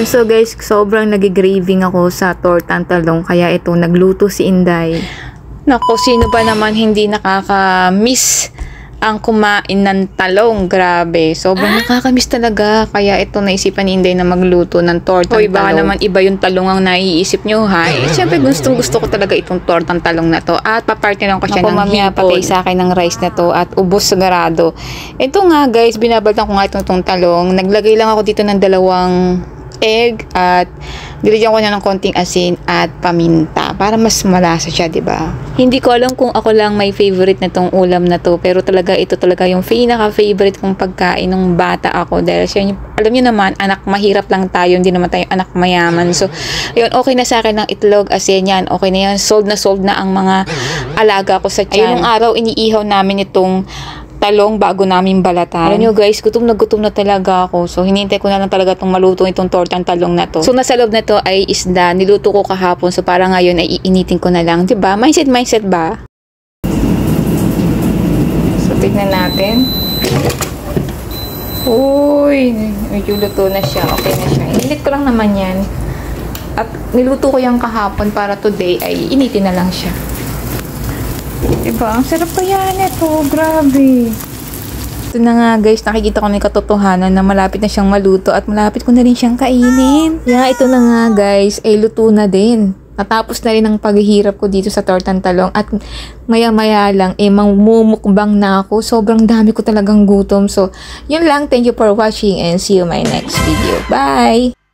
So guys, sobrang nagigraving ako sa tortang talong, kaya ito nagluto si Inday. Nako, sino ba naman hindi nakaka-miss ang kumain ng talong? Grabe, sobrang nakaka-miss talaga. Kaya ito naisipan ni Inday na magluto ng tortang talong. Baka naman iba yung talong ang naiisip nyo, ha? Siyempre gustong gusto ko talaga itong tortang talong na to. At paparte lang ko siya ng mamaya patay sa akin ng rice na to at ubos sagrado. Ito nga guys, binabaltan ko nga itong talong. Naglagay lang ako dito ng 2 egg at nilagyan ko na ng konting asin at paminta para mas malasa siya, diba? Hindi ko alam kung ako lang may favorite na tong ulam na to, pero talaga ito talaga yung pinaka-favorite kong pagkain nung bata ako dahil siya, alam niyo naman, anak mahirap lang tayo, hindi naman tayo anak mayaman. So, yun, okay na sa akin ng itlog, asin yan, okay na yan, sold na ang mga alaga ko sa tiyan. Ayun, nung araw, iniihaw namin itong talong bago namin balatan. Alam nyo guys, gutom na talaga ako. So, hinintay ko na lang talaga itong maluto itong tortang talong na to. So, nasa loob na to ay isda. Niluto ko kahapon. So, para ngayon ay iinitin ko na lang. Diba? Mindset ba? So, tignan natin. Uy, medyo luto na siya. Okay na siya. Init ko lang naman yan. At niluto ko yung kahapon para today ay initin na lang siya. Diba? Ang sarap pa yan ito. Grabe. Ito na nga guys, nakikita ko na yung katotohanan na malapit na siyang maluto at malapit ko na rin siyang kainin. Yeah, ito na nga guys, ay luto na din. Natapos na rin ang paghihirap ko dito sa tortang talong at maya-maya lang, mamumukbang na ako. Sobrang dami ko talagang gutom. So, yun lang. Thank you for watching and see you in my next video. Bye!